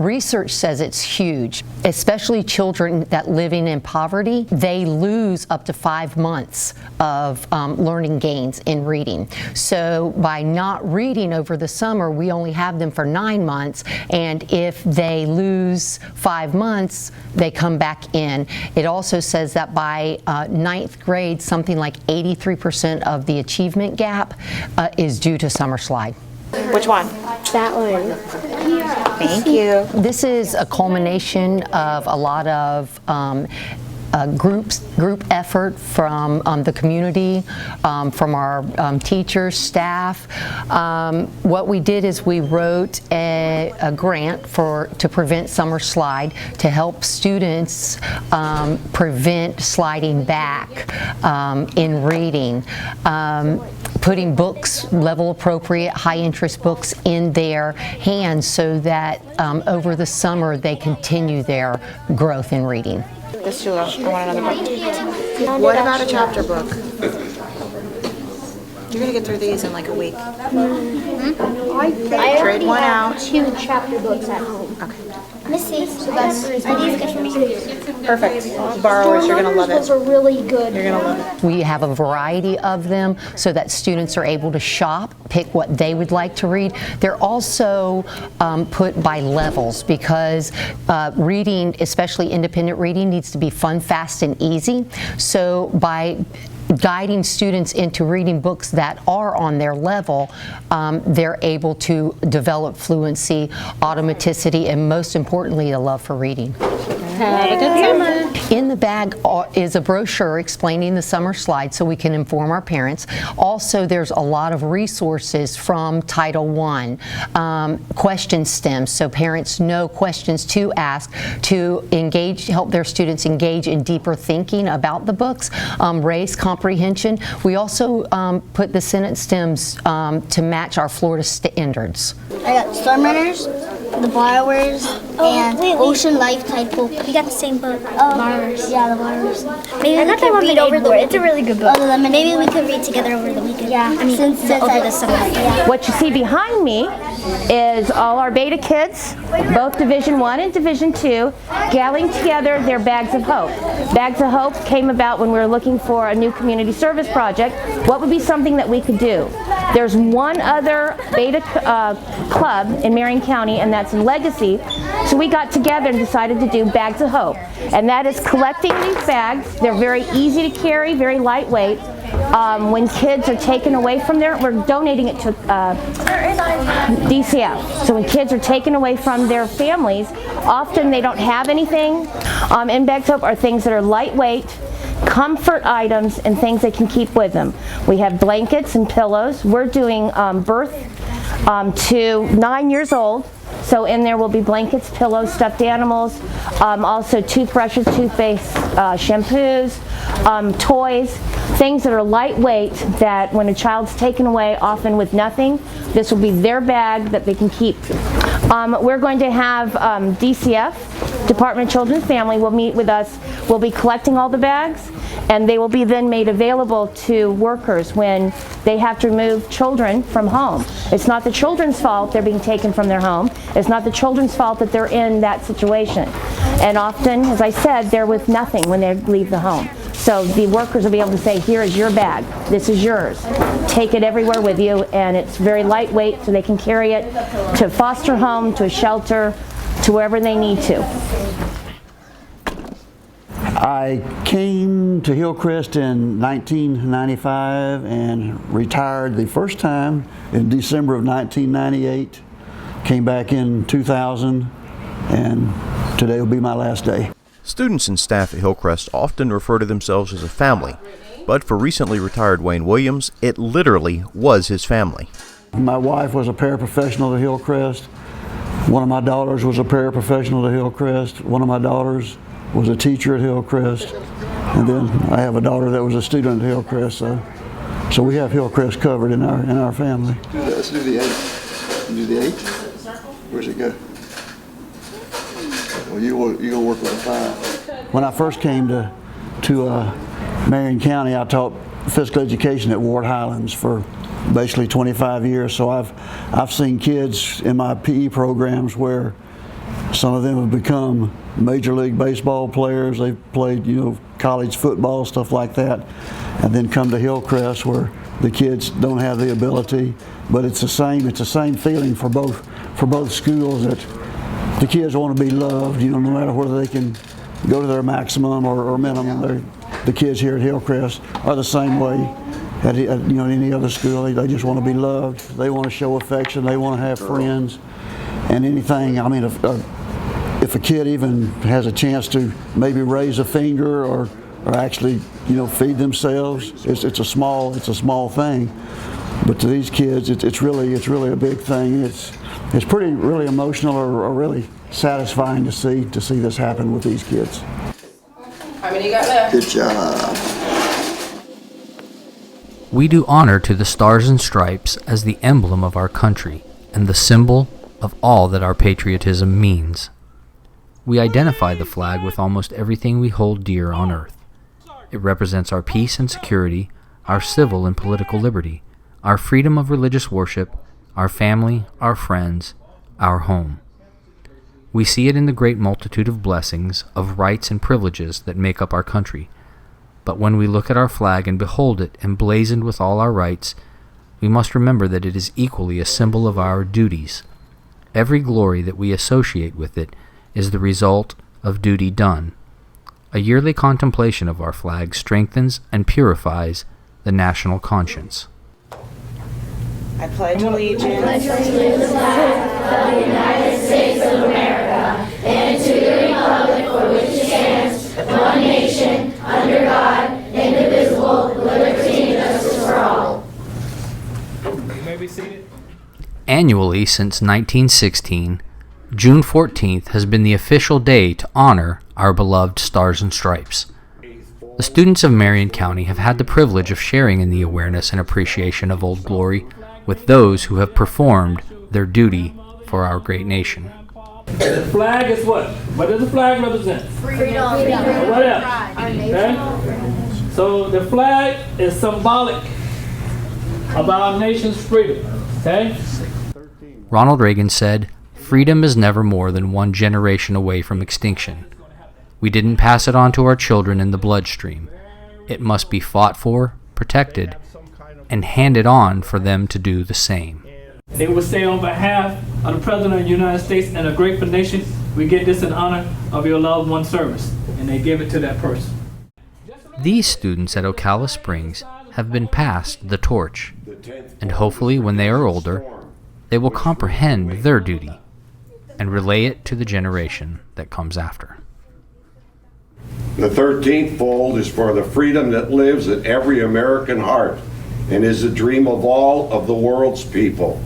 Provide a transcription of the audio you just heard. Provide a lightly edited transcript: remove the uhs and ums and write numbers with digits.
research says it's huge, especially children that living in poverty. They lose up to 5 months of learning gains in reading. So by not reading over the summer, we only have them for 9 months, and if they lose 5 months, they come back in. It also says that by 9th grade, something like 83% of the achievement gap is due to summer slide. Which one? That one. Thank you. This is a culmination of a lot of group effort from the community, from our teachers, staff. What we did is we wrote a grant to prevent summer slide, to help students prevent sliding back in reading. Putting books, level appropriate, high interest books in their hands so that over the summer they continue their growth in reading. This too, I want another book. What about a chapter book? You're going to get through these in like a week. I Trade one out. 2 chapter books at home. Okay. Missy, so that's, are these good for me? Perfect. Borrowers, you're going to love it. Those are really good. You're going to love it. We have a variety of them so that students are able to shop, pick what they would like to read. They're also put by levels because reading, especially independent reading, needs to be fun, fast, and easy. So by guiding students into reading books that are on their level, they're able to develop fluency, automaticity, and most importantly, a love for reading. Have a good summer. In the bag is a brochure explaining the summer slide so we can inform our parents. Also, there's a lot of resources from Title I, question stems, so parents know questions to ask to engage, help their students engage in deeper thinking about the books, raise comprehension. We also put the sentence stems to match our Florida standards. I got Storm Runners, The Borrowers, and Ocean Life type book. We got the same book. Borrowers. Yeah, The Borrowers. Maybe we could read over the weekend. It's a really good book. Maybe we could read together over the weekend. Yeah, I mean, since over the summer. Yeah. What you see behind me is all our beta kids, both Division I and Division II, gathering together their Bags of Hope. Bags of Hope came about when we were looking for a new community service project. What would be something that we could do? There's one other beta club in Marion County, and that's in Legacy. So we got together and decided to do Bags of Hope. And that is collecting these bags. They're very easy to carry, very lightweight. When kids are taken away from we're donating it to DCF. So when kids are taken away from their families, often they don't have anything. In Bags of Hope are things that are lightweight, comfort items, and things they can keep with them. We have blankets and pillows. We're doing birth to 9 years old. So in there will be blankets, pillows, stuffed animals, also toothbrushes, toothpaste, shampoos, toys, things that are lightweight that when a child's taken away, often with nothing, this will be their bag that they can keep. We're going to have DCF, Department of Children and Family, will meet with us. We'll be collecting all the bags, and they will be then made available to workers when they have to remove children from home. It's not the children's fault they're being taken from their home. It's not the children's fault that they're in that situation. And often, as I said, they're with nothing when they leave the home. So the workers will be able to say, here is your bag, this is yours. Take it everywhere with you, and it's very lightweight so they can carry it to a foster home, to a shelter, to wherever they need to. I came to Hillcrest in 1995 and retired the first time in December of 1998. Came back in 2000, and today will be my last day. Students and staff at Hillcrest often refer to themselves as a family, but for recently retired Wayne Williams, it literally was his family. My wife was a paraprofessional at Hillcrest. One of my daughters was a paraprofessional at Hillcrest. One of my daughters was a teacher at Hillcrest. And then I have a daughter that was a student at Hillcrest. So we have Hillcrest covered in our family. Let's do the 8. Do the 8? Where's it go? Well, you're going to work with a 5. When I first came to Marion County, I taught physical education at Ward Highlands for basically 25 years. So I've seen kids in my PE programs where Some of them have become Major League Baseball players. They've played, college football, stuff like that, and then come to Hillcrest where the kids don't have the ability. But it's the same feeling for both schools, that the kids want to be loved, no matter whether they can go to their maximum or minimum. The kids here at Hillcrest are the same way at any other school. They just want to be loved. They want to show affection. They want to have friends. And anything, if a kid even has a chance to maybe raise a finger or actually, feed themselves, it's a small thing. But to these kids, it's really a big thing. It's really emotional or really satisfying to see this happen with these kids. How many you got left? Good job. We do honor to the Stars and Stripes as the emblem of our country and the symbol of all that our patriotism means. We identify the flag with almost everything we hold dear on earth. It represents our peace and security, our civil and political liberty, our freedom of religious worship, our family, our friends, our home. We see it in the great multitude of blessings, of rights and privileges that make up our country. But when we look at our flag and behold it emblazoned with all our rights, we must remember that it is equally a symbol of our duties. Every glory that we associate with it is the result of duty done. A yearly contemplation of our flag strengthens and purifies the national conscience. I pledge allegiance Annually since 1916, June 14th has been the official day to honor our beloved Stars and Stripes. The students of Marion County have had the privilege of sharing in the awareness and appreciation of Old Glory with those who have performed their duty for our great nation. The flag is what? What does the flag represent? Freedom. What else? Okay? So the flag is symbolic of our nation's freedom. Okay? Ronald Reagan said, "Freedom is never more than one generation away from extinction. We didn't pass it on to our children in the bloodstream. It must be fought for, protected, and handed on for them to do the same." They would say, on behalf of the President of the United States and a grateful nation, we get this in honor of your loved one's service, and they give it to that person. These students at Ocala Springs have been passed the torch, and hopefully when they are older, they will comprehend their duty and relay it to the generation that comes after. The 13th fold is for the freedom that lives in every American heart and is the dream of all of the world's people.